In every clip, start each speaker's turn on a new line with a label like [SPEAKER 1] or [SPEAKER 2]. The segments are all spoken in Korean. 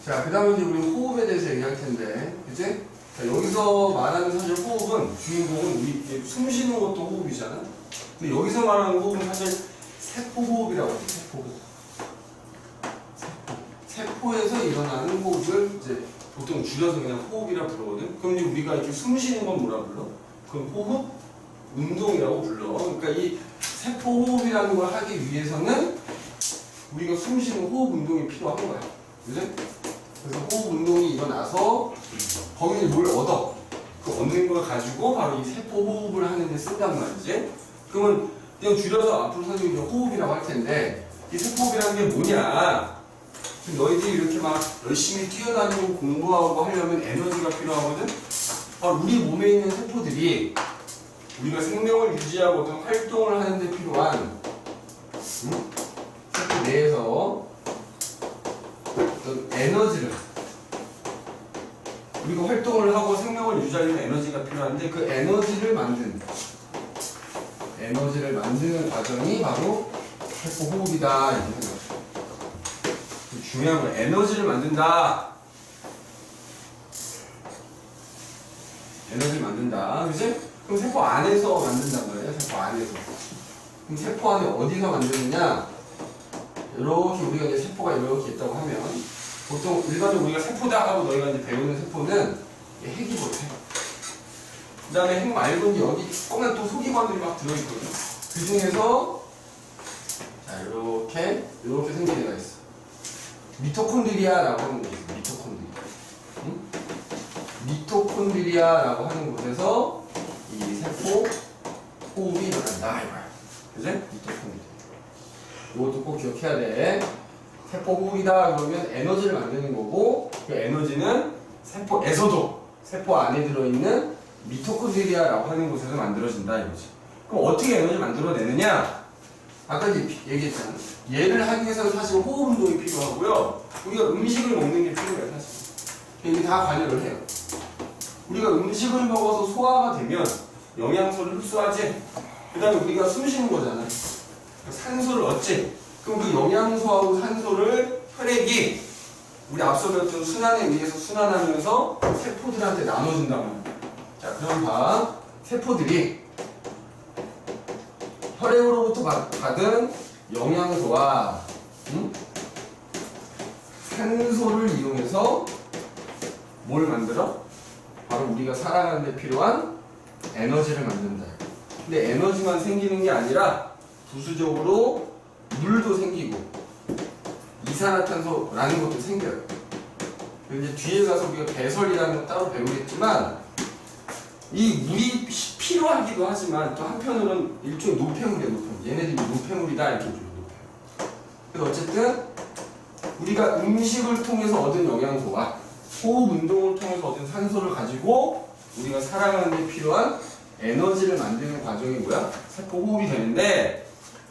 [SPEAKER 1] 자, 그 다음에 이제 우리 호흡에 대해서 얘기할 텐데, 그치? 자, 여기서 말하는 사실 호흡은, 주인공은 우리 숨 쉬는 것도 호흡이잖아? 근데 여기서 말하는 호흡은 사실 세포호흡이라고 해, 세포호흡. 세포에서 일어나는 호흡을 이제 보통 줄여서 그냥 호흡이라 부르거든? 그럼 이제 우리가 이렇게 숨 쉬는 건 뭐라 불러? 그럼 호흡? 운동이라고 불러. 그러니까 이 세포호흡이라는 걸 하기 위해서는 우리가 숨 쉬는 호흡 운동이 필요한 거야. 그지? 그래서 호흡 운동이 일어나서 거기서 뭘 얻어? 그 얻는 걸 가지고 바로 이 세포 호흡을 하는 데 쓴단 말이지. 그러면 이거 줄여서 앞으로 선생님이 호흡이라고 할 텐데 이 세포 호흡이라는 게 뭐냐? 너희들이 이렇게 막 열심히 뛰어다니고 공부하고 하려면 에너지가 필요하거든? 바로 우리 몸에 있는 세포들이 우리가 생명을 유지하고 어떤 활동을 하는 데 필요한 세포 내에서 어떤 에너지를 우리가 활동을 하고 생명을 유지하려면 에너지가 필요한데 그 에너지를 만드는 과정이 바로 세포 호흡이다 이렇게 생각해요. 중요한 건 에너지를 만든다. 에너지를 만든다. 그치? 그럼 세포 안에서 만든단 말이야. 세포 안에서. 그럼 세포 안에 어디서 만드느냐? 이렇게 우리가 이제 세포가 이렇게 있다고 하면 보통 일반적으로 우리가 세포다 하고 너희가 이제 배우는 세포는 핵이거든. 그 다음에 핵 말고 이제 여기 조그만 또 소기관들이 막 들어있거든. 그 중에서 자 이렇게 생긴 애가 있어. 미토콘드리아라고 하는 곳이 있어. 미토콘드리아라고 하는 곳에서 이 세포 호흡이 일어난다 이거야. 그지? 미토콘드리아. 이것도 꼭 기억해야 돼. 세포 호흡이다 그러면 에너지를 만드는 거고 그 에너지는 세포에서도 세포 안에 들어있는 미토콘드리아라고 하는 곳에서 만들어진다 이거지. 그럼 어떻게 에너지를 만들어내느냐? 아까 얘기했잖아. 얘를 하기 위해서는 사실 호흡 운동이 필요하고요. 우리가 음식을 먹는 게 필요해요, 사실. 이게 다 관여를 해요. 우리가 음식을 먹어서 소화가 되면 영양소를 흡수하지. 그 다음에 우리가 숨 쉬는 거잖아. 산소를 얻지. 그럼 그 영양소하고 산소를 혈액이 우리 앞서 배웠던 순환에 의해서 순환하면서 세포들한테 나눠준단 말이야. 자, 그럼 봐. 세포들이 혈액으로부터 받은 영양소와 산소를 이용해서 뭘 만들어? 바로 우리가 살아가는 데 필요한 에너지를 만든다. 근데 에너지만 생기는 게 아니라 부수적으로 물도 생기고 이산화탄소라는 것도 생겨요. 이제 뒤에 가서 우리가 배설이라는 거 따로 배우겠지만 이 물이 필요하기도 하지만 또 한편으로는 일종의 노폐물이야, 노폐물. 얘네들이 노폐물이다 이렇게 불러요. 그래서 어쨌든 우리가 음식을 통해서 얻은 영양소와 호흡 운동을 통해서 얻은 산소를 가지고 우리가 살아가는 데 필요한 에너지를 만드는 과정이 뭐야? 세포 호흡이 되는데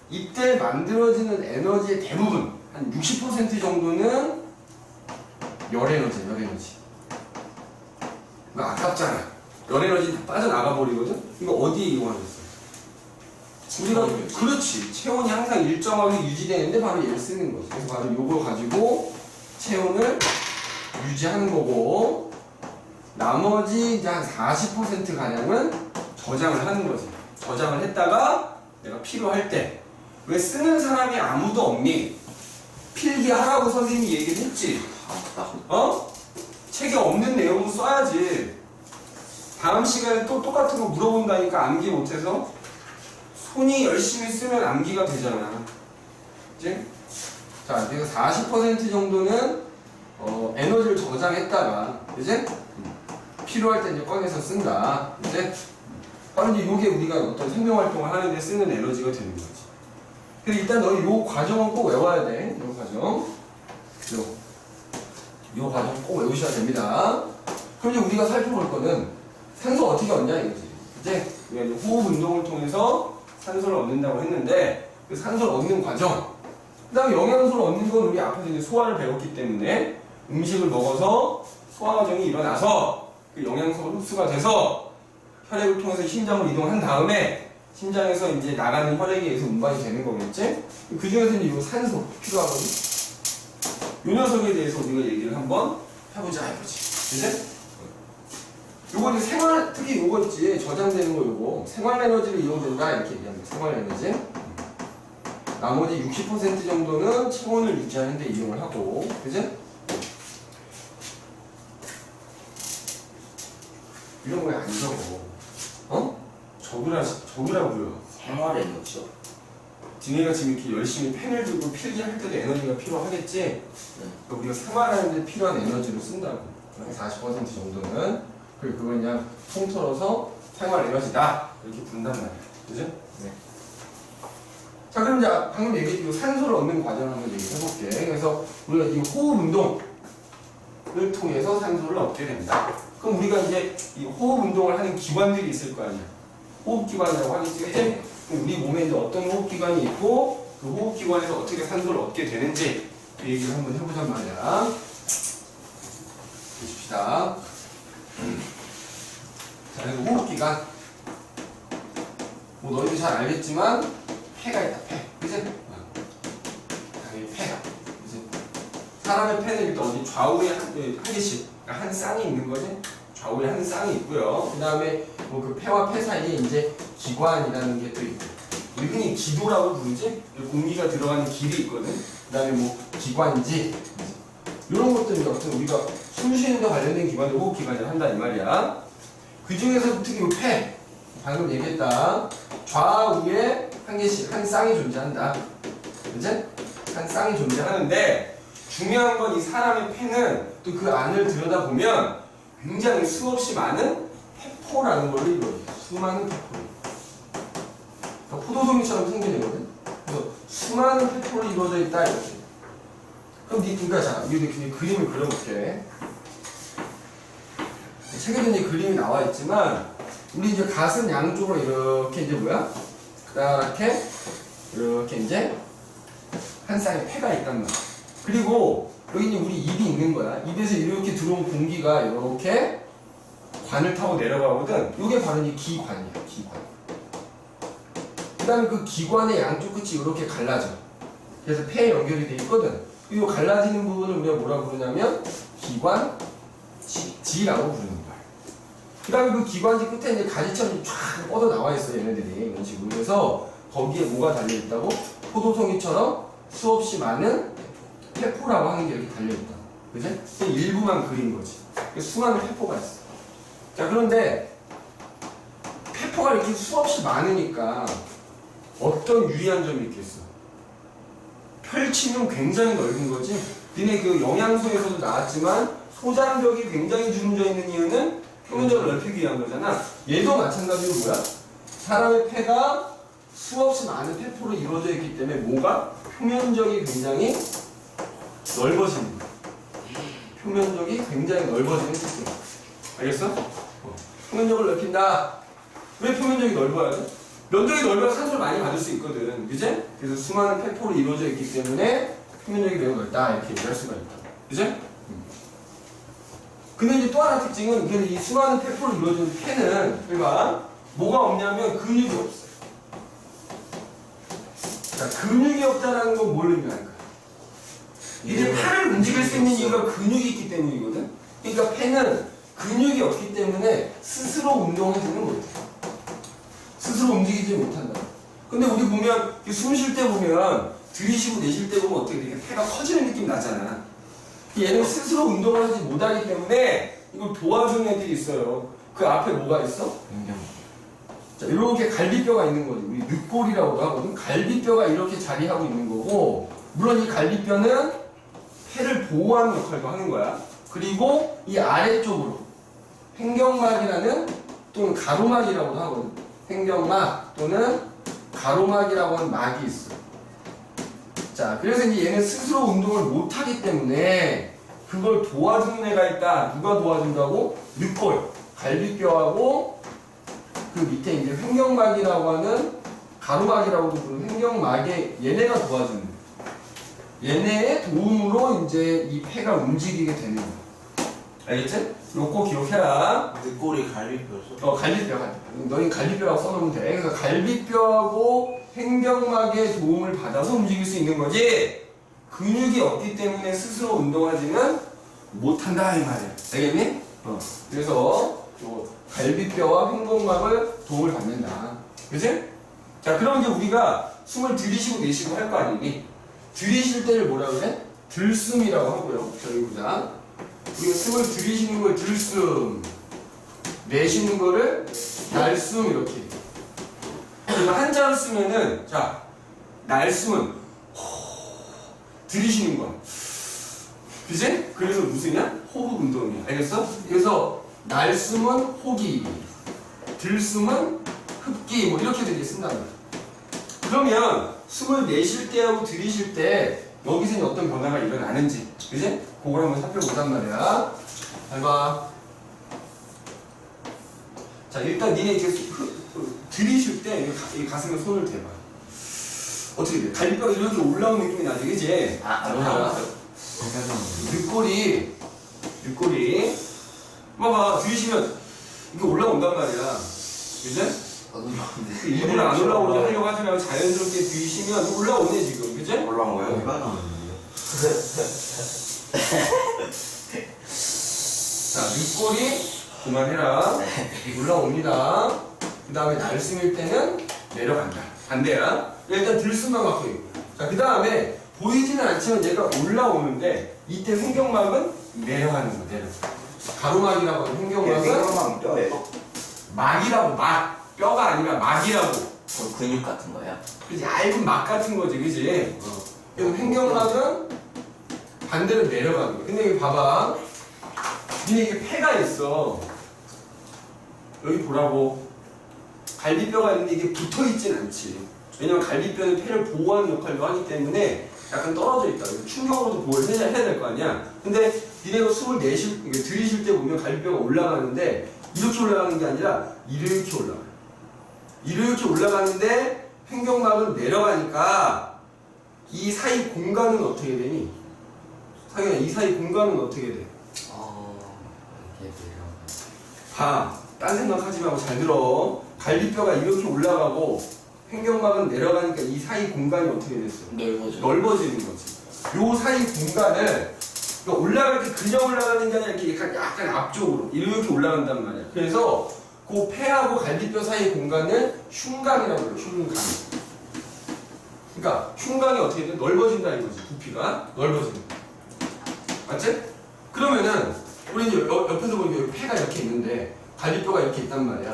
[SPEAKER 1] 이때 만들어지는 에너지의 대부분 한 60% 정도는 열에너지. 이거 아깝잖아. 열에너지 다 빠져나가 버리거든? 이거 어디에 이용하겠어? 우리가 그렇지. 체온이 항상 일정하게 유지되는데 바로 얘를 쓰는 거지. 그래서 바로 이걸 가지고 체온을 유지하는 거고 나머지 이제 한 40% 가량은 저장을 하는 거지. 저장을 했다가 내가 필요할 때 왜 쓰는 사람이 아무도 없니? 필기하라고 선생님이 얘기를 했지. 책에 없는 내용은 써야지. 다음 시간에 또 똑같은 거 물어본다니까 암기 못해서 손이 열심히 쓰면 암기가 되잖아. 그치? 자, 그래서 40% 정도는 에너지를 저장했다가 이제 필요할 때 이제 꺼내서 쓴다. 이제 바로 이제 요게 우리가 어떤 생명활동을 하는데 쓰는 에너지가 되는 거지. 근데 일단 너희 요 과정은 꼭 외워야 돼. 요 과정. 요 과정 꼭 외우셔야 됩니다. 그럼 이제 우리가 살펴볼 거는 산소 어떻게 얻냐 이거지. 이제 우리가 이제 호흡 운동을 통해서 산소를 얻는다고 했는데 그 산소를 얻는 과정. 그 다음에 영양소를 얻는 건 우리 앞에서 이제 소화를 배웠기 때문에 음식을 먹어서 소화 과정이 일어나서 그 영양소가 흡수가 돼서 혈액을 통해서 심장으로 이동한 다음에 심장에서 이제 나가는 혈액에 의해서 운반이 되는 거겠지? 그 중에서 이제 이 산소 필요하거든? 요 녀석에 대해서 우리가 얘기를 한번 해보자 이거지. 그치? 요거 이제 특히 요거 있지. 저장되는 거 요거. 생활 에너지를 이용된다. 이렇게 얘기합니다. 생활 에너지. 나머지 60% 정도는 체온을 유지하는 데 이용을 하고. 그치? 이런 거에 안 적어. 어? 적으라고요.
[SPEAKER 2] 생활 에너지요?
[SPEAKER 1] 지네가 지금 이렇게 열심히 펜을 들고 필기할 때도 에너지가 필요하겠지? 그러니까 우리가 생활하는데 필요한 에너지를 쓴다고. 40% 정도는. 그리고 그건 그냥 통틀어서 생활 에너지다. 이렇게 부른단 말이야. 그죠? 네. 자, 그럼 이제 방금 얘기했던 산소를 얻는 과정을 한번 얘기해볼게. 그래서 우리가 이 호흡 운동을 통해서 산소를 얻게 됩니다. 그럼 우리가 이제 이 호흡 운동을 하는 기관들이 있을 거 아니야. 호흡기관이라고 하겠지. 그치? 우리 몸에 이제 어떤 호흡기관이 있고 그 호흡기관에서 어떻게 산소를 얻게 되는지 그 얘기를 한번 해보잔 말이야. 보십시다. 자, 그래서 호흡기관. 뭐 너희도 잘 알겠지만 폐가 있다. 폐. 그치? 당연히 폐가. 그치? 사람의 폐는 일단 어디 좌우에 한 개씩 한 쌍이 있는 거지? 좌우에 한 쌍이 있고요. 그 다음에 뭐 그 폐와 폐 사이에 이제 기관이라는 게 또 있고, 우리 흔히 기도라고 부르지? 공기가 들어가는 길이 있거든. 그 다음에 뭐 기관지 이런 것들이 어떤 우리가 숨 쉬는 데 관련된 기관을 호흡기관을 한다 이 말이야. 그 중에서 특히 이 폐, 방금 얘기했다. 좌우에 한 개씩 한 쌍이 존재한다. 그치? 한 쌍이 존재하는데 중요한 건 이 사람의 폐는 또 그 안을 들여다보면 굉장히 수없이 많은 세포라는 걸로 이루어져. 수많은 세포. 그러니까 포도송이처럼 생겨내거든. 그래서 수많은 세포로 이루어져 있다 이렇게. 그럼 그러니까 자, 이렇게 그림을 그려볼게. 책에도 이제 그림이 나와 있지만 우리 이제 가슴 양쪽으로 이렇게 이제 뭐야? 이렇게 이제 한 쌍의 폐가 있단 말이야. 그리고 여기 이제 우리 입이 있는 거야. 입에서 이렇게 들어온 공기가 이렇게 관을 타고 내려가거든. 이게 바로 이 기관이야. 기관. 그 다음에 그 기관의 양쪽 끝이 이렇게 갈라져. 그래서 폐에 연결이 돼 있거든. 이 갈라지는 부분을 우리가 뭐라고 부르냐면 기관지라고 부르는 거야. 그 다음에 그 기관지 끝에 이제 가지처럼 쫙 뻗어 나와 있어 얘네들이. 이런 식으로. 그래서 거기에 뭐가 달려있다고? 포도송이처럼 수없이 많은 폐포라고 하는 게 이렇게 달려있다. 그지? 일부만 그린 거지. 수많은 폐포가 있어. 자, 그런데 폐포가 이렇게 수없이 많으니까 어떤 유리한 점이 있겠어? 펼치면 굉장히 넓은 거지. 니네 그 영양소에서도 나왔지만 소장벽이 굉장히 주름져 있는 이유는 표면적을 넓히기 위한 거잖아. 얘도 마찬가지로 뭐야? 사람의 폐가 수없이 많은 폐포로 이루어져 있기 때문에 뭐가? 표면적이 굉장히 넓어지는 거야. 표면적이 굉장히 넓어지는 특징. 알겠어? 표면적을 넓힌다. 왜 표면적이 넓어야 돼? 면적이 넓어야 산소를 많이 받을 수 있거든. 그지? 그래서 수많은 폐포로 이루어져 있기 때문에 표면적이 매우 넓다. 이렇게 얘기할 수가 있다. 그지? 근데 이제 또 하나 특징은 이 수많은 폐포로 이루어진 폐는 그러니까 뭐가 없냐면 근육이 없어. 자, 근육이 없다는 건 뭘 의미할까? 이들 팔을 움직일 수 있는 이유가 근육이 있기 때문이거든. 그러니까 폐는 근육이 없기 때문에 스스로 운동하지는 못해. 스스로 움직이지 못한다. 근데 우리 보면 숨 쉴 때 보면 들이쉬고 내쉴 때 보면 어떻게 되게 폐가 커지는 느낌 나잖아. 얘는 스스로 운동을 하지 못하기 때문에 이걸 도와주는 애들이 있어요. 그 앞에 뭐가 있어? 자, 이렇게 갈비뼈가 있는 거지. 우리 늑골이라고도 하거든. 갈비뼈가 이렇게 자리하고 있는 거고, 물론 이 갈비뼈는 폐를 보호하는 역할도 하는 거야. 그리고 이 아래쪽으로 횡격막이라는 또는 가로막이라고도 하거든. 횡격막 또는 가로막이라고 하는 막이 있어. 자, 그래서 이제 얘는 스스로 운동을 못하기 때문에 그걸 도와주는 애가 있다. 누가 도와준다고? 늑골, 갈비뼈하고 그 밑에 이제 횡격막이라고 하는 가로막이라고도 부르는 횡격막에 얘네가 도와주는 거야. 얘네의 도움으로 이제 이 폐가 움직이게 되는 거야. 알겠지? 요거 기억해라.
[SPEAKER 2] 늑골이 갈비뼈죠?
[SPEAKER 1] 갈비뼈. 너희 갈비뼈라고 써놓으면 돼. 그래서 갈비뼈하고 횡격막의 도움을 받아서 움직일 수 있는 거지. 근육이 없기 때문에 스스로 운동하지는 못한다 이 말이야. 알겠니? 그래서 요 갈비뼈와 횡복막을 도움을 받는다. 그치? 자, 그럼 이제 우리가 숨을 들이쉬고 내쉬고 할 거 아니니? 들이쉴 때를 뭐라 그래? 들숨이라고 하고요. 저기 보자. 우리가 숨을 들이쉬는 걸 들숨, 내쉬는 거를 날숨 이렇게. 이거 한자로 쓰면은 자, 날숨은 들이쉬는 거야. 그치? 그래서 무슨이야? 호흡 운동이야. 알겠어? 그래서 날숨은 호기, 들숨은 흡기 뭐 이렇게 되게 쓴단 말이야. 그러면 숨을 내쉴 때하고 들이쉴 때 여기서 어떤 변화가 일어나는지, 그지? 그걸 한번 살펴보단 말이야. 잘 봐. 자, 일단 니네 이렇게 들이쉴 때 이 가슴에 손을 대봐. 어떻게 돼? 갈비뼈가 이렇게 올라오는 느낌이 나지, 그지?
[SPEAKER 2] 안
[SPEAKER 1] 자,
[SPEAKER 2] 올라왔어요.
[SPEAKER 1] 윗골이 봐봐, 들이쉬면 이게 올라온단 말이야. 그지? 일부러 안 올라오게 하려고 하지 말고 자연스럽게 들이쉬면 올라오네 지금, 그치?
[SPEAKER 2] 올라온 거예요?
[SPEAKER 1] 자, 윗골이 그만해라. 올라옵니다. 그 다음에 날숨일 때는 내려간다. 반대야. 일단 들숨만 갖고 있고. 자, 그 다음에 보이지는 않지만 얘가 올라오는데 이때 횡격막은 내려가는 거, 내려. 가로막이라고 하는 횡격막은
[SPEAKER 2] 횡격막 뼈예요?
[SPEAKER 1] 막이라고, 막. 뼈가 아니라 막이라고.
[SPEAKER 2] 근육 같은 거야?
[SPEAKER 1] 그치, 얇은 막 같은 거지, 그치? 그래서 횡격막은 반대로 내려가는 거야. 근데 여기 봐봐. 니네 이게 폐가 있어. 여기 보라고. 갈비뼈가 있는데 이게 붙어 있진 않지. 왜냐면 갈비뼈는 폐를 보호하는 역할도 하기 때문에 약간 떨어져 있다. 충격으로도 보호를 해야 될 거 아니야. 근데 니네가 숨을 들이쉴 때 보면 갈비뼈가 올라가는데 이렇게 올라가는 게 아니라 이렇게 올라가요. 이렇게 올라가는데 횡격막은 내려가니까 이 사이 공간은 어떻게 되니? 상현아, 이 사이 공간은 어떻게 돼?
[SPEAKER 2] 이게
[SPEAKER 1] 봐. 딴 생각하지 말고 잘 들어. 갈비뼈가 이렇게 올라가고 횡격막은 내려가니까 이 사이 공간이 어떻게 됐어? 넓어지는 거지. 요 사이 공간을 그러니까 올라갈 때 그냥 올라가는 게 아니라 이렇게 약간 앞쪽으로 이렇게 올라간단 말이야. 그래서 그 폐하고 갈비뼈 사이 공간을 흉곽이라고 해요. 흉곽. 그러니까 흉곽이 어떻게 돼? 넓어진다 이거지. 부피가 넓어지는 거. 맞지? 그러면은 우리 이제 옆에서 보니까 여기 폐가 이렇게 있는데 갈비뼈가 이렇게 있단 말이야.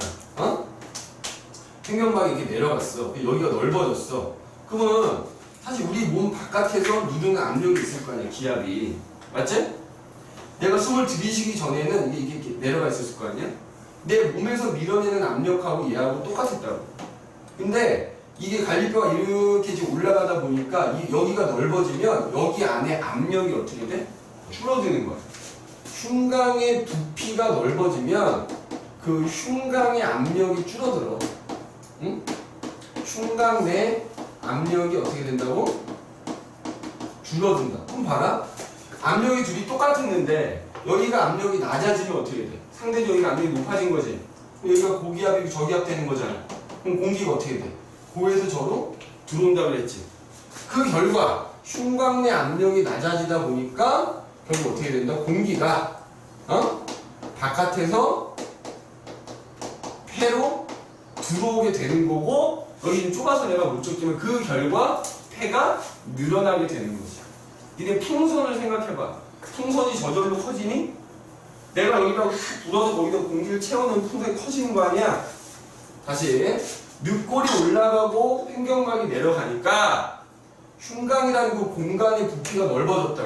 [SPEAKER 1] 횡격막이 이렇게 내려갔어. 여기가 넓어졌어. 그러면 사실 우리 몸 바깥에서 누르는 압력이 있을 거 아니야. 기압이. 맞지? 내가 숨을 들이쉬기 전에는 이게 이렇게 내려가 있었을 거 아니야? 내 몸에서 밀어내는 압력하고 얘하고 똑같았다고. 근데 이게 갈비뼈가 이렇게 지금 올라가다 보니까 여기가 넓어지면 여기 안에 압력이 어떻게 돼? 줄어드는 거야. 흉곽의 부피가 넓어지면 그 흉곽의 압력이 줄어들어. 응? 흉곽 내 압력이 어떻게 된다고? 줄어든다. 그럼 봐라. 압력이 둘이 똑같았는데 여기가 압력이 낮아지면 어떻게 돼? 상대적인 압력이 높아진 거지. 여기가 고기압이 저기압 되는 거잖아. 그럼 공기가 어떻게 돼? 고에서 저로 들어온다 그랬지. 그 결과 흉곽 내 압력이 낮아지다 보니까 결국 어떻게 된다? 공기가 바깥에서 폐로 들어오게 되는 거고 여기는 좁아서 내가 못 쫓기면 그 결과 폐가 늘어나게 되는 거지. 니네 풍선을 생각해봐. 풍선이 저절로 커지니? 내가 여기다 불어서 거기다 공기를 채워놓으면 풍선이 커지는 거 아니야? 다시 늑골이 올라가고 횡격막이 내려가니까 흉곽이라는 그 공간의 부피가 넓어졌다.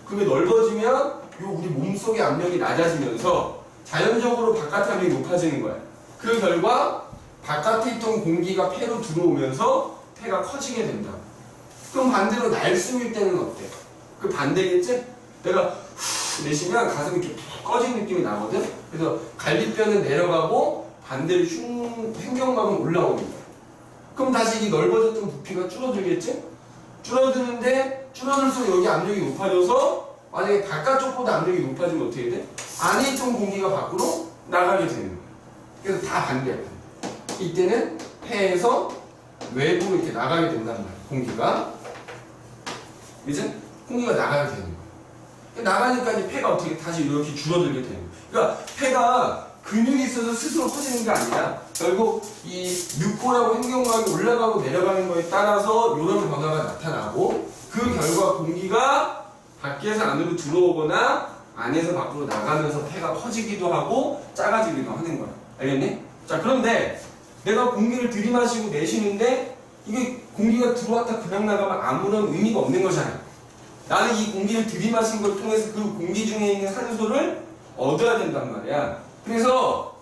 [SPEAKER 1] 그게 넓어지면 요 우리 몸속의 압력이 낮아지면서 자연적으로 바깥 압력이 높아지는 거야. 그 결과 바깥에 있던 공기가 폐로 들어오면서 폐가 커지게 된다. 그럼 반대로 날숨일 때는 어때? 그 반대겠지? 내가 후 내쉬면 가슴이 이렇게 푹 꺼진 느낌이 나거든? 그래서 갈비뼈는 내려가고 반대로 횡격막은 올라오는 거야. 그럼 다시 이 넓어졌던 부피가 줄어들겠지? 줄어드는데 줄어들수록 여기 압력이 높아져서 만약에 바깥쪽보다 압력이 높아지면 어떻게 돼? 안에 있던 공기가 밖으로 나가게 되는 거야. 그래서 다 반대야. 이때는 폐에서 외부로 이렇게 나가게 된단 말이야. 공기가. 그치? 공기가 나가야 되는 거야. 나가니까 이제 폐가 어떻게 다시 이렇게 줄어들게 되는 거야. 그러니까 폐가 근육이 있어서 스스로 커지는 게 아니라 결국 이 늑골하고 횡격막이 올라가고 내려가는 거에 따라서 이런 변화가 나타나고 그 결과 공기가 밖에서 안으로 들어오거나 안에서 밖으로 나가면서 폐가 커지기도 하고 작아지기도 하는 거야. 알겠니? 자, 그런데 내가 공기를 들이마시고 내쉬는데 이게 공기가 들어왔다 그냥 나가면 아무런 의미가 없는 거잖아. 나는 이 공기를 들이마신 걸 통해서 그 공기 중에 있는 산소를 얻어야 된단 말이야. 그래서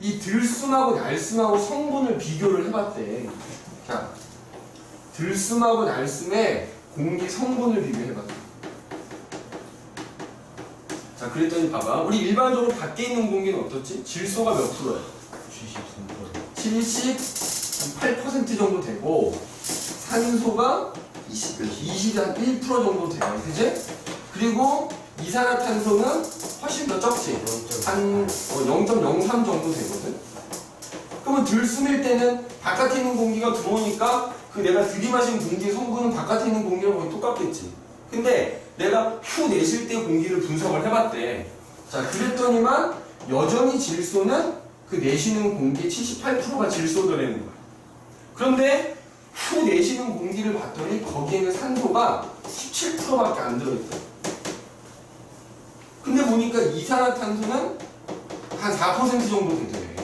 [SPEAKER 1] 이 들숨하고 날숨하고 성분을 비교를 해봤대. 자, 들숨하고 날숨의 공기 성분을 비교해봤대. 자, 그랬더니 봐봐. 우리 일반적으로 밖에 있는 공기는 어떻지? 질소가 몇 프로야? 78% 정도 되고 산소가 1% 정도 돼요. 그지? 그리고 이산화탄소는 훨씬 더 적지. 한 0.03 정도 되거든. 그러면 들숨일 때는 바깥에 있는 공기가 들어오니까 그 내가 들이마신 공기의 성분은 바깥에 있는 공기랑 거의 똑같겠지. 근데 내가 후 내쉴 때 공기를 분석을 해봤대. 자, 그랬더니만 여전히 질소는 그 내쉬는 공기의 78%가 질소더라는 거야. 그런데 후 내쉬는 공기를 봤더니 거기에는 산소가 17%밖에 안 들어있다. 근데 보니까 이산화탄소는 한 4% 정도 되더래.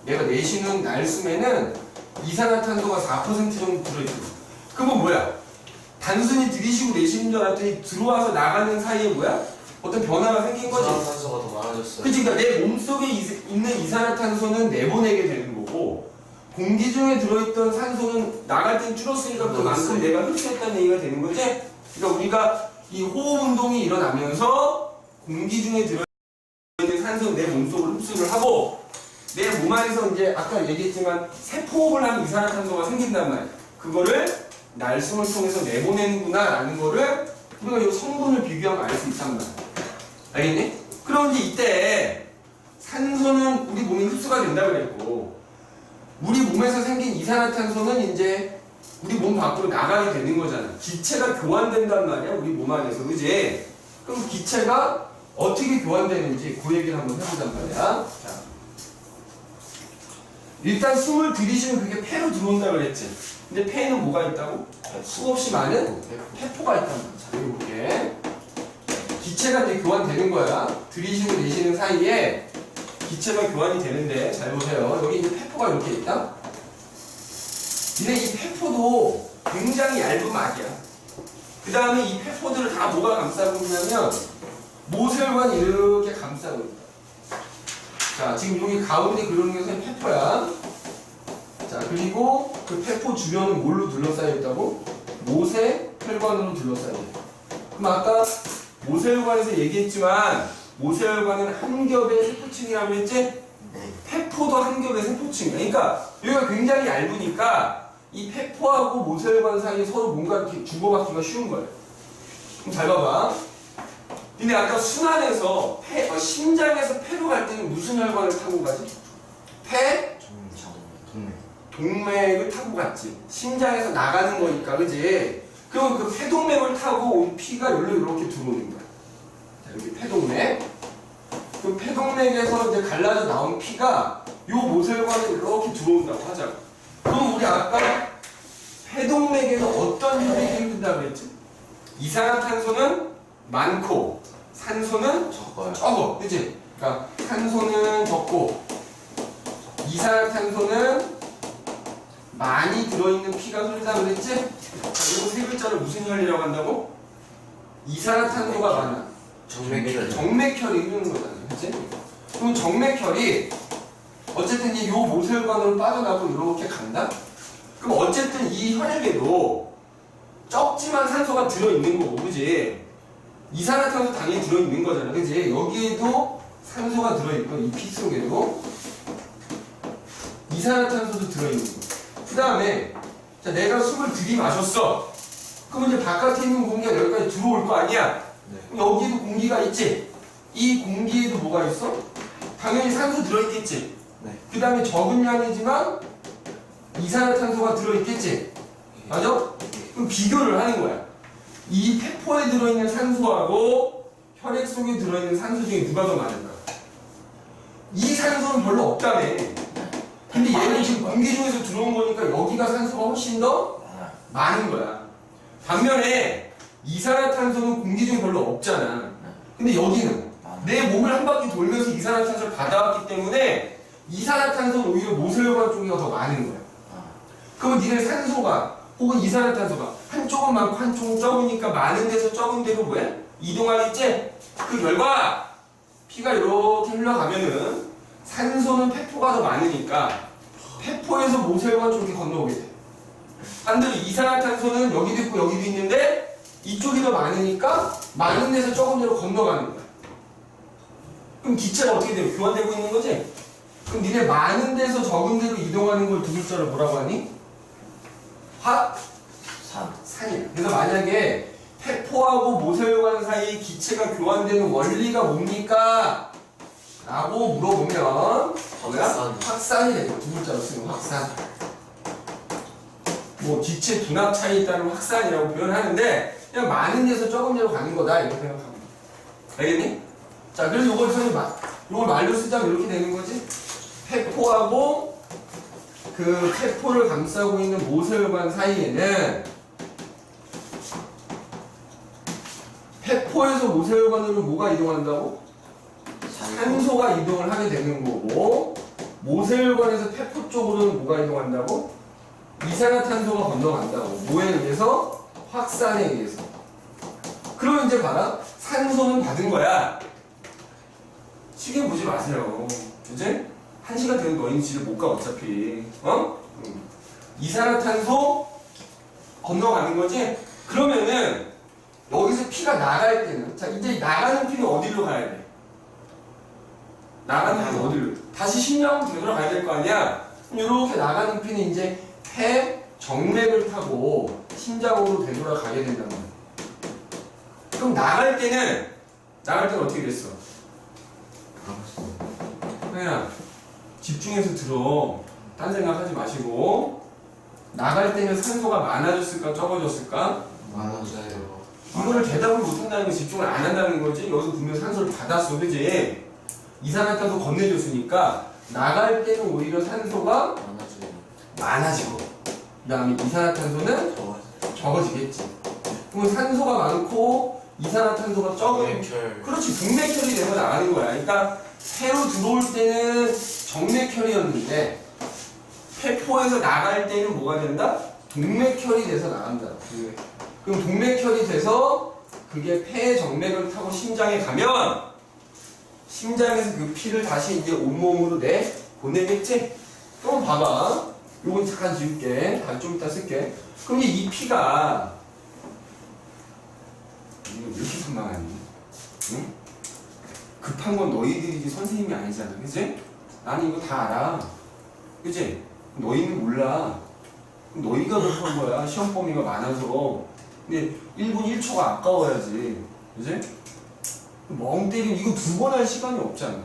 [SPEAKER 1] 내가 내쉬는 날숨에는 이산화탄소가 4% 정도 들어있거든. 그러면 뭐야? 단순히 들이쉬고 내쉬는 줄 알았더니 들어와서 나가는 사이에 뭐야? 어떤 변화가 생긴 거지?
[SPEAKER 2] 이산화탄소가 더 많아졌어요.
[SPEAKER 1] 그치? 그러니까 내 몸속에 있는 이산화탄소는 내보내게 되는 거고 공기 중에 들어있던 산소는 나갈 땐 줄었으니까 그만큼 내가 흡수했다는 얘기가 되는 거지? 그러니까 우리가 이 호흡 운동이 일어나면서 공기 중에 들어있는 산소는 내 몸속으로 흡수를 하고 내 몸 안에서 이제 아까 얘기했지만 세포흡을 하는 이산화탄소가 생긴단 말이야. 그거를 날숨을 통해서 내보내는구나 라는 거를 우리가 이 성분을 비교하면 알 수 있단 말이야. 알겠니? 그럼 이제 이때 산소는 우리 몸에 흡수가 된다고 그랬고 우리 몸에서 생긴 이산화탄소는 이제 우리 몸 밖으로 나가게 되는 거잖아. 기체가 교환된단 말이야. 우리 몸 안에서. 그지? 그럼 기체가 어떻게 교환되는지 그 얘기를 한번 해보단 말이야. 자, 일단 숨을 들이쉬면 그게 폐로 들어온다고 그랬지. 근데 폐에는 뭐가 있다고? 수없이 많은 폐포가 있단 말이야. 자, 여기 볼게. 기체가 이제 교환되는 거야. 들이쉬고 내쉬는 사이에 기체가 교환이 되는데 잘 보세요. 여기 이제 폐포가 이렇게 있다. 근데 이 폐포도 굉장히 얇은 막이야. 그 다음에 이 폐포들을 다 뭐가 감싸고 있냐면 모세혈관이 이렇게 감싸고 있다. 자, 지금 여기 가운데 그려놓은 것은 폐포야. 자, 그리고 그 폐포 주변은 뭘로 둘러싸여 있다고? 모세혈관으로 둘러싸여 있다. 그럼 아까 모세혈관에서 얘기했지만 모세혈관은 한 겹의 세포층이라고 했지? 폐포도 한 겹의 세포층이야. 그러니까 여기가 굉장히 얇으니까 이 폐포하고 모세혈관 사이에 서로 뭔가 이렇게 주고받기가 쉬운 거예요. 그럼 잘 봐봐. 근데 아까 순환에서 심장에서 폐로 갈 때는 무슨 혈관을 타고 가지? 동맥을 타고 갔지. 심장에서 나가는 거니까, 그지? 그럼 그 폐동맥을 타고 온 피가 여기로 이렇게 들어오는 거야. 자, 여기 폐동맥. 그 폐동맥에서 이제 갈라져 나온 피가 요 모세혈관에 이렇게 들어온다고 하자고. 그럼 우리 아까 폐동맥에서 어떤 혈액이 흐른다고 그랬지? 이산화탄소는 많고 산소는 적어. 그치? 그러니까 산소는 적고 이산화탄소는 많이 들어있는 피가 흐른다고 그랬지? 자, 이거 세 글자를 무슨 혈이라고 한다고? 이산화탄소가 많아. 정맥혈이 흐르는 거잖아. 그치? 그럼 정맥혈이 어쨌든 이 요 모세혈관으로 빠져나고 이렇게 간다? 그럼 어쨌든 이 혈액에도 적지만 산소가 들어있는 거고, 그지? 이산화탄소 당연히 들어있는 거잖아, 그지? 여기에도 산소가 들어있고, 이 피 속에도 이산화탄소도 들어있는 거. 그 다음에, 자, 내가 숨을 들이마셨어. 그럼 이제 바깥에 있는 공기가 여기까지 들어올 거 아니야? 그럼 여기에도 공기가 있지? 이 공기에도 뭐가 있어? 당연히 산소 들어있겠지? 그 다음에 적은 양이지만 이산화탄소가 들어있겠지? 맞아? 그럼 비교를 하는 거야. 이 세포에 들어있는 산소하고 혈액 속에 들어있는 산소 중에 누가 더 많을까? 이 산소는 별로 없다며. 근데 얘는 지금 공기 중에서 들어온 거니까 여기가 산소가 훨씬 더 많은 거야. 반면에 이산화탄소는 공기 중에 별로 없잖아. 근데 여기는 내 몸을 한 바퀴 돌면서 이산화탄소를 받아왔기 때문에 이산화탄소는 오히려 모세혈관 쪽이 더 많은 거야. 그러면 니네 산소가 혹은 이산화탄소가 한쪽은 많고 한쪽은 적으니까 많은 데서 적은 데로 뭐야? 이동하겠지? 그 결과 피가 이렇게 흘러가면은 산소는 폐포가 더 많으니까 폐포에서 모세혈관 쪽이 건너오게 돼. 반대로 이산화탄소는 여기도 있고 여기도 있는데 이쪽이 더 많으니까 많은 데서 적은 데로 건너가는 거야. 그럼 기체가 어떻게 돼요? 교환되고 있는 거지? 그럼 니네 많은 데서 적은 데로 이동하는 걸 두 글자로 뭐라고 하니? 산이야. 그래서 만약에 폐포하고 모세혈관 사이 기체가 교환되는 원리가 뭡니까? 라고 물어보면 뭐야? 확산이 되죠. 두 글자로 쓰는 확산. 뭐 기체 분압 차이 있다는 확산이라고 표현하는데 그냥 많은 데서 적은 데로 가는 거다 이렇게 생각하면 돼. 알겠니? 자, 그래서 요걸 요걸 말로 쓰자면 이렇게 되는 거지. 폐포하고 그 폐포를 감싸고 있는 모세혈관 사이에는 폐포에서 모세혈관으로 뭐가 이동한다고? 산소가 이동을 하게 되는 거고, 모세혈관에서 폐포 쪽으로는 뭐가 이동한다고? 이산화탄소가 건너간다고. 뭐에 의해서? 확산에 의해서. 그러면 이제 봐라. 산소는 받은 거야. 시계 보지 마세요. 그치? 1시간 되면 너희는 집에 못 가 어차피. 어? 이산화탄소 건너가는 거지? 그러면은 여기서 피가 나갈 때는, 자 이제 나가는 피는 어디로 가야 돼? 나가는 피는 어디로? 다시 심장으로 되돌아가야 될 거 아니야? 이렇게 나가는 피는 이제 폐 정맥을 타고 심장으로 되돌아가게 된단 말이야. 그럼 나갈 때는 어떻게 됐어? 그냥 집중해서 들어. 딴 생각하지 마시고. 나갈 때는 산소가 많아졌을까 적어졌을까?
[SPEAKER 2] 많아져요.
[SPEAKER 1] 이거를 대답을 못한다는 건 집중을 안 한다는 거지. 여기서 분명 산소를 받았어, 그지? 이산화탄소 건네줬으니까 나갈 때는 오히려 산소가 많아지고 그 다음에 이산화탄소는 적어지겠지. 그러면 산소가 많고 이산화탄소가 적은 그렇지, 동맥혈이 되면 나가는 거야. 그러니까 폐로 들어올 때는 정맥혈이었는데 폐포에서 나갈 때는 뭐가 된다? 동맥혈이 돼서 나간다. 그럼 동맥혈이 돼서 그게 폐의 정맥을 타고 심장에 가면 심장에서 그 피를 다시 이제 온몸으로 보내겠지? 그럼 봐봐. 요건 잠깐 지울게. 좀 이따 쓸게. 그럼 이제 이 피가 이거 왜 이렇게 선망하니? 응? 급한 건 너희들이지 선생님이 아니잖아. 그치? 나는 이거 다 알아. 그치? 너희는 몰라. 너희가 급한 거야. 시험 범위가 많아서. 근데 1분 1초가 아까워야지. 그치? 멍 때리면 이거 2번 할 시간이 없잖아.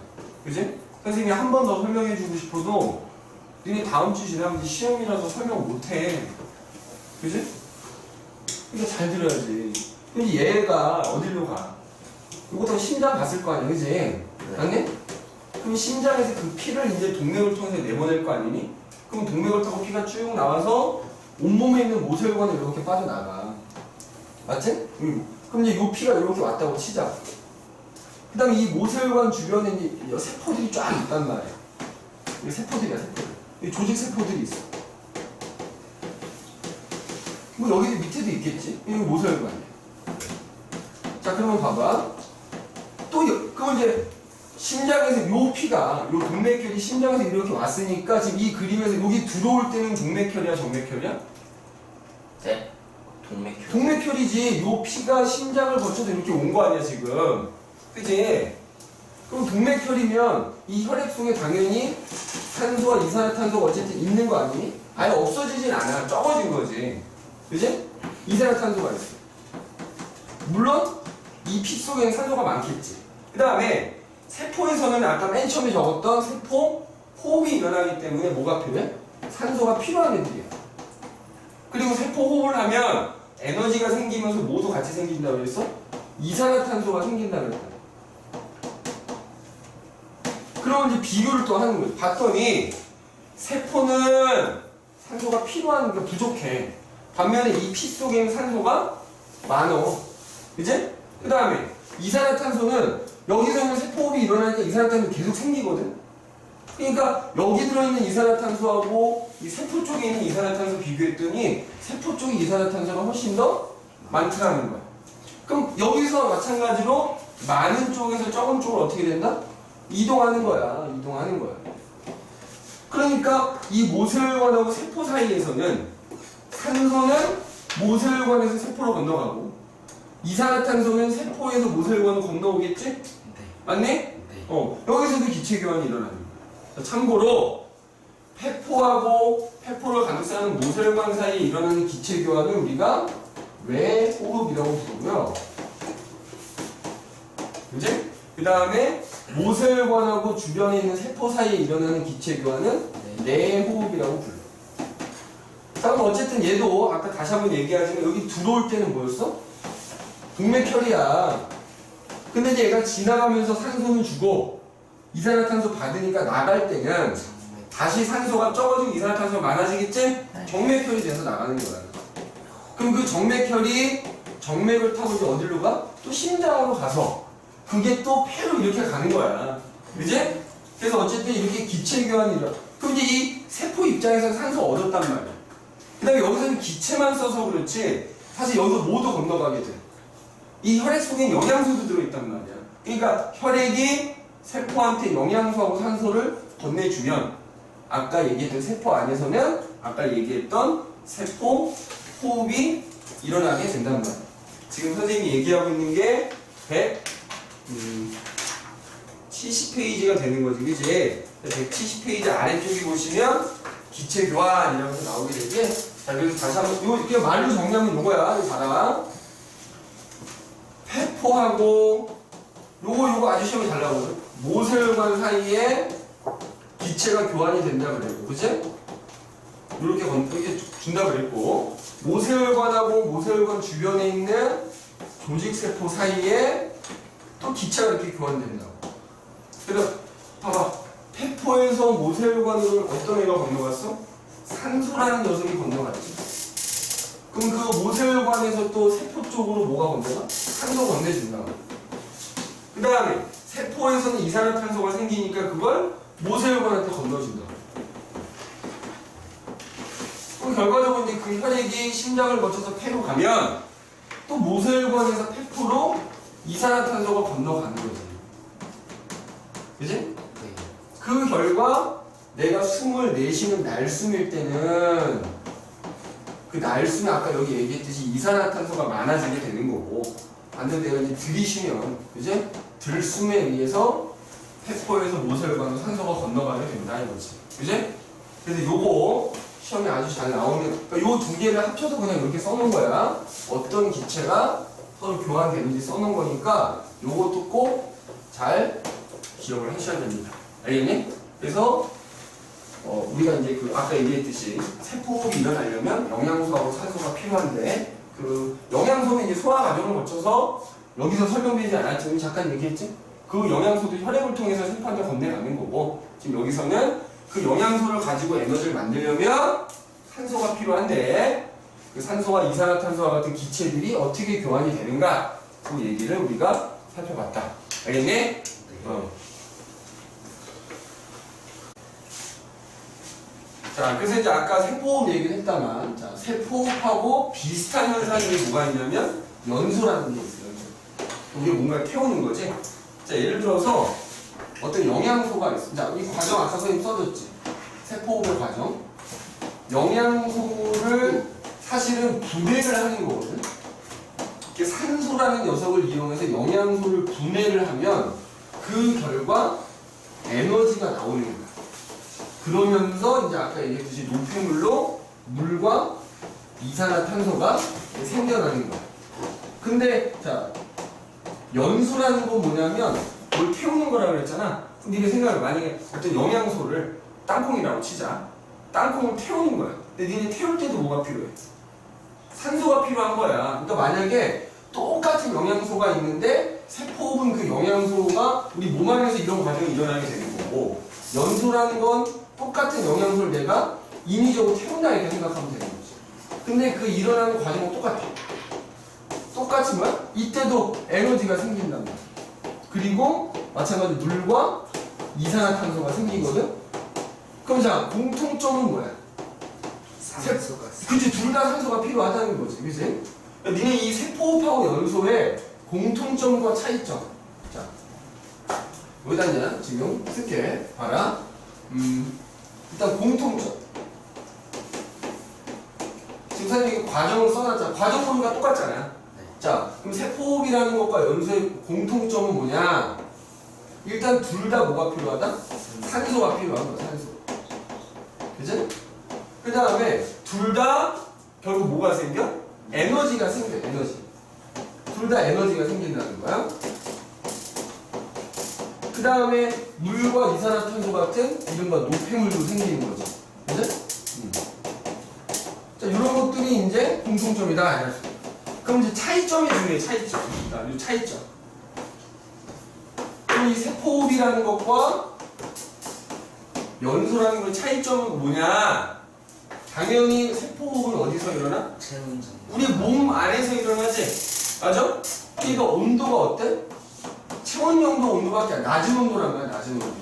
[SPEAKER 1] 그치? 선생님이 한 번 더 설명해주고 싶어도 니네 다음 주 지나면 시험이라서 설명 못해. 그치? 그러니까 잘 들어야지. 근데 얘가 어디로 가? 이거 다 심장 갔을 거 아니야, 그치? 맞니? 그럼 심장에서 그 피를 이제 동맥을 통해서 내보낼 거 아니니? 그럼 동맥을 타고 피가 쭉 나와서 온몸에 있는 모세혈관에 이렇게 빠져나가. 맞지? 그럼 이제 요 피가 이렇게 왔다고 치자. 그 다음에 이 모세혈관 주변에 이제 세포들이 쫙 있단 말이야. 이게 세포들이야, 세포들. 이 조직 세포들이 있어. 뭐 여기 밑에도 있겠지? 이거 모세혈관이야. 자, 그러면 봐봐. 그럼 이제 심장에서 요 피가, 요 동맥혈이 심장에서 이렇게 왔으니까 지금 이 그림에서 여기 들어올 때는 동맥혈이야, 정맥혈이야?
[SPEAKER 2] 네. 동맥혈.
[SPEAKER 1] 동맥혈이지. 요 피가 심장을 거쳐서 이렇게 온 거 아니야, 지금. 그치? 그럼 동맥혈이면 이 혈액 속에 당연히 산소와 이산화탄소가 어쨌든 있는 거 아니니? 아예 없어지진 않아. 적어진 거지. 그치? 이산화탄소가 있어. 물론 이 피 속에는 산소가 많겠지. 그 다음에 세포에서는 아까 맨 처음에 적었던 세포 호흡이 일어나기 때문에 뭐가 필요해? 산소가 필요한 애들이야. 그리고 세포 호흡을 하면 에너지가 생기면서 뭐도 같이 생긴다고 그랬어? 이산화탄소가 생긴다고 그랬다. 그러면 이제 비교를 또 하는 거예요. 봤더니 세포는 산소가 필요한 게 부족해. 반면에 이 피 속에는 산소가 많어. 그지? 그 다음에 이산화탄소는 여기서는 세포호흡이 일어나니까 이산화탄소 계속 생기거든. 그러니까 여기 들어있는 이산화탄소하고 이 세포 쪽에 있는 이산화탄소 비교했더니 세포 쪽의 이산화탄소가 훨씬 더 많더라는 거야. 그럼 여기서 마찬가지로 많은 쪽에서 적은 쪽으로 어떻게 된다? 이동하는 거야. 이동하는 거야. 그러니까 이 모세혈관하고 세포 사이에서는 산소는 모세혈관에서 세포로 건너가고 이산화탄소는 세포에서 모세혈관으로 건너오겠지?
[SPEAKER 2] 네.
[SPEAKER 1] 맞니?
[SPEAKER 2] 네.
[SPEAKER 1] 여기서도 기체 교환이 일어나는 거야. 참고로 폐포를 감싸는 모세혈관 사이에 일어나는 기체 교환을 우리가 외호흡이라고 부르고요. 그지? 그 다음에 모세혈관하고 주변에 있는 세포 사이에 일어나는 기체 교환은 내호흡이라고 불러. 자, 그럼 어쨌든 얘도 아까 다시 한번 얘기하지만 여기 들어올 때는 뭐였어? 동맥혈이야. 근데 이제 얘가 지나가면서 산소는 주고 이산화탄소 받으니까 나갈 때는 다시 산소가 적어지고 이산화탄소가 많아지겠지? 정맥혈이 돼서 나가는 거야. 그럼 그 정맥혈이 정맥을 타고 이제 어디로 가? 또 심장으로 가서 그게 또 폐로 이렇게 가는 거야. 그지? 그래서 어쨌든 이렇게 기체 교환이 일어나. 그럼 이제 이 세포 입장에서는 산소 얻었단 말이야. 그 다음에 여기서는 기체만 써서 그렇지 사실 여기서 모두 건너가게 돼. 이 혈액 속에 영양소도 들어있단 말이야. 그러니까 혈액이 세포한테 영양소하고 산소를 건네주면 아까 얘기했던 세포 안에서는 아까 얘기했던 세포 호흡이 일어나게 된단 말이야. 지금 선생님이 얘기하고 있는 게 170페이지가 되는 거지, 그치? 170페이지 아래쪽에 보시면 기체 교환이라고 해서 나오게 되지? 자, 그래서 다시 한번, 이거 말로 정리하면 요거야. 이거 봐라. 폐포하고, 요거 아주 시험이 잘 나오거든. 모세혈관 사이에 기체가 교환이 된다 그랬고, 그치? 이렇게 준다 그랬고, 모세혈관하고 모세혈관 주변에 있는 조직세포 사이에 또 기체가 이렇게 교환된다고. 그래서 봐봐. 폐포에서 모세혈관으로 어떤 애가 건너갔어? 산소라는 녀석이 건너갔지. 그럼 그 모세혈관에서 또 세포 쪽으로 뭐가 건너가? 산소 건네준다. 그 다음에 세포에서는 이산화탄소가 생기니까 그걸 모세혈관한테 건너준다. 그럼 결과적으로 이제 그 혈액이 심장을 거쳐서 폐로 가면 또 모세혈관에서 폐포로 이산화탄소가 건너가는 거지. 그지?
[SPEAKER 2] 네.
[SPEAKER 1] 그 결과 내가 숨을 내쉬는 날숨일 때는 그 날숨에 아까 여기 얘기했듯이 이산화탄소가 많아지게 되는 거고 반대로 내가 이제 들이쉬면 그지? 들숨에 의해서 폐포에서 모세혈관으로 산소가 건너가게 된다 이거지. 그지? 그래서 요거 시험에 아주 잘 나오는 그러니까 요 두 개를 합쳐서 그냥 이렇게 써놓은 거야. 어떤 기체가 서로 교환되는지 써놓은 거니까 요것도 꼭 잘 기억을 하셔야 됩니다. 알겠니? 그래서 우리가 이제 그 아까 얘기했듯이 세포호흡이 일어나려면 영양소하고 산소가 필요한데 그 영양소는 이제 소화 과정을 거쳐서 여기서 설명되지 않았지만 잠깐 얘기했지? 그 영양소도 혈액을 통해서 세포한테 건네가는 거고 지금 여기서는 그 영양소를 가지고 에너지를 만들려면 산소가 필요한데 그 산소와 이산화탄소와 같은 기체들이 어떻게 교환이 되는가 그 얘기를 우리가 살펴봤다. 알겠니? 자, 그래서 이제 아까 세포호흡 얘기를 했다만, 자, 세포호흡하고 비슷한 현상이 뭐가 있냐면, 연소라는 게 있어요. 이게 뭔가를 태우는 거지. 자, 예를 들어서, 어떤 영양소가 있어. 자, 이 과정 아까 선생님 써줬지. 세포호흡의 과정. 영양소를 사실은 분해를 하는 거거든. 이렇게 산소라는 녀석을 이용해서 영양소를 분해를 하면, 그 결과 에너지가 나오는 거야. 그러면서 이제 아까 얘기했듯이 노폐물로 물과 이산화탄소가 생겨나는 거야. 근데 자 연소라는 건 뭐냐면 뭘 태우는 거라고 그랬잖아. 근데 이게 생각을 만약에 어떤 영양소를 땅콩이라고 치자. 땅콩을 태우는 거야. 근데 니네 태울 때도 뭐가 필요해? 산소가 필요한 거야. 그러니까 만약에 똑같은 영양소가 있는데 세포흡은 그 영양소가 우리 몸 안에서 이런 과정이 일어나게 되는 거고, 연소라는 건 똑같은 영양소를 내가 인위적으로 태운다 이렇게 생각하면 되는 거지. 근데 그 일어나는 과정은 똑같아. 똑같은 거야? 이때도 에너지가 생긴단 말이야. 그리고 마찬가지로 물과 이산화탄소가 생기거든? 그럼 자, 공통점은 뭐야?
[SPEAKER 3] 산소가
[SPEAKER 1] 그치, 둘 다 산소가 필요하다는 거지, 그치? 그러니까 니네 이 세포흡하고 연소의 공통점과 차이점. 자, 여기다 이제 지금 쓸게. 봐라. 일단 공통점. 지금 선생님이 과정을 써놨잖아. 과정 범위가 똑같잖아.
[SPEAKER 2] 네.
[SPEAKER 1] 자, 그럼 세포흡이라는 것과 연소의 공통점은 뭐냐? 일단 둘 다 뭐가 필요하다? 산소가 필요한 거야, 산소. 그치? 그 다음에 둘 다 결국 뭐가 생겨? 에너지가 생겨, 에너지. 둘 다 에너지가 생긴다는 거야. 그 다음에 물과 이산화탄소 같은 이른바 노폐물도 생기는 거지. 그치? 자, 이런 것들이 이제 공통점이다. 이럴 수 있어. 그럼 이제 차이점이 중요해, 차이점. 자, 이 차이점. 그럼 이 세포흡이라는 것과 연소라는 건 차이점은 뭐냐? 당연히 세포흡은 어디서 일어나?
[SPEAKER 2] 체온전.
[SPEAKER 1] 우리 몸 안에서 일어나지. 맞아? 그러니까 온도가 어때? 체온 영도 온도밖에 안 낮은 온도란 말이야, 낮은 온도.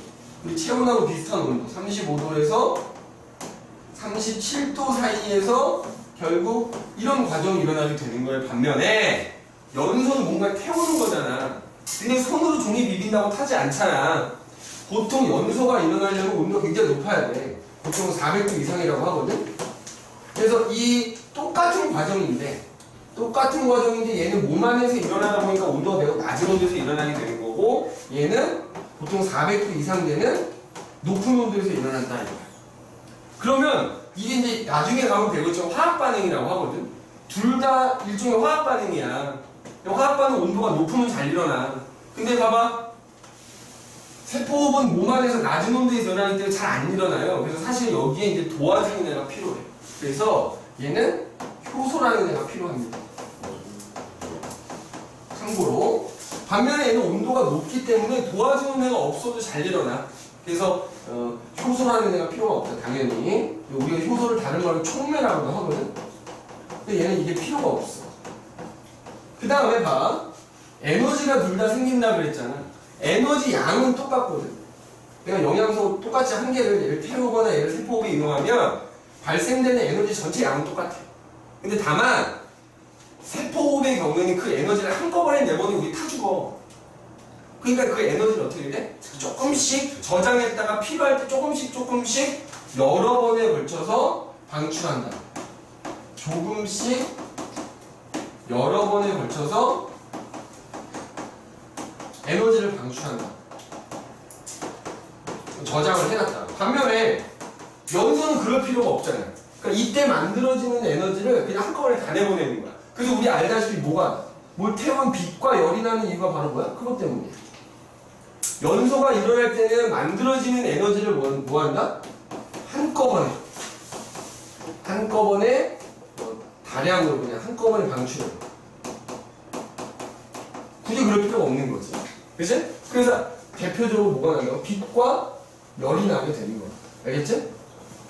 [SPEAKER 1] 우리 체온하고 비슷한 온도. 35도에서 37도 사이에서 결국 이런 과정이 일어나게 되는 거예요. 반면에 연소는 뭔가 태우는 거잖아. 근데 손으로 종이 비빈다고 타지 않잖아. 보통 연소가 일어나려면 온도가 굉장히 높아야 돼. 보통 400도 이상이라고 하거든. 그래서 이 똑같은 과정인데 얘는 몸 안에서 일어나다 보니까 온도가 매우 낮은 온도에서 일어나게 되는 거고, 얘는 보통 400도 이상 되는 높은 온도에서 일어난다 이거야. 그러면 이게 이제 나중에 가면 배우죠. 화학 반응이라고 하거든. 둘 다 일종의 화학 반응이야. 화학 반응 온도가 높으면 잘 일어나. 근데 봐봐. 세포흡은 몸 안에서 낮은 온도에서 일어나기 때문에 잘 안 일어나요. 그래서 사실 여기에 이제 도와주는 애가 필요해. 그래서 얘는 효소라는 애가 필요합니다. 참고로. 반면에 얘는 온도가 높기 때문에 도와주는 애가 없어도 잘 일어나. 그래서 효소라는 애가 필요가 없다. 당연히. 우리가 효소를 다른 말로 촉매라고도 하거든. 근데 얘는 이게 필요가 없어. 그 다음에 봐. 에너지가 둘 다 생긴다 그랬잖아. 에너지 양은 똑같거든. 그러니까 영양소 똑같이 한 개를 얘를 태우거나 얘를 세포흡에 이용하면 발생되는 에너지 전체 양은 똑같아. 근데 다만 세포흡의 경우에는 그 에너지를 한꺼번에 내보내고 우리 타 죽어. 그러니까 그 에너지를 어떻게 돼? 조금씩 저장했다가 필요할 때 조금씩 여러 번에 걸쳐서 방출한다. 조금씩 여러 번에 걸쳐서 에너지를 방출한다. 저장을 해놨다. 반면에 연소는 그럴 필요가 없잖아요. 그러니까 이때 만들어지는 에너지를 그냥 한꺼번에 다 내보내는 거야. 그래서 우리 알다시피 뭘 태우면 빛과 열이 나는 이유가 바로 뭐야? 그것 때문이야. 연소가 일어날 때는 만들어지는 에너지를 뭐 한다? 한꺼번에 다량으로 그냥 한꺼번에 방출해. 굳이 그럴 필요가 없는 거지. 그치? 그래서 대표적으로 뭐가 나냐면 빛과 열이 나게 되는 거야. 알겠지?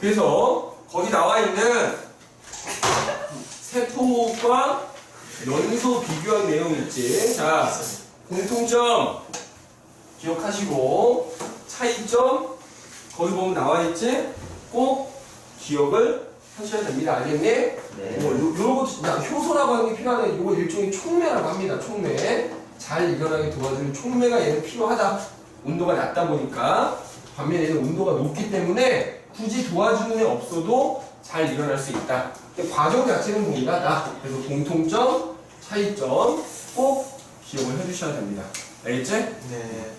[SPEAKER 1] 그래서 거기 나와 있는 세포과 연소 비교한 내용 있지. 자, 공통점 기억하시고, 차이점 거기 보면 나와 있지. 꼭 기억을 하셔야 됩니다. 알겠니?
[SPEAKER 2] 네.
[SPEAKER 1] 요런 것도 효소라고 하는 게 필요하네. 이거 일종의 촉매라고 합니다. 촉매. 잘 일어나게 도와주는 촉매가 얘는 필요하다. 온도가 낮다 보니까. 반면에 얘는 온도가 높기 때문에 굳이 도와주는 애 없어도 잘 일어날 수 있다. 근데 과정 자체는 동일하다. 그래서 공통점, 차이점 꼭 기억을 해주셔야 됩니다. 알겠지?
[SPEAKER 3] 네.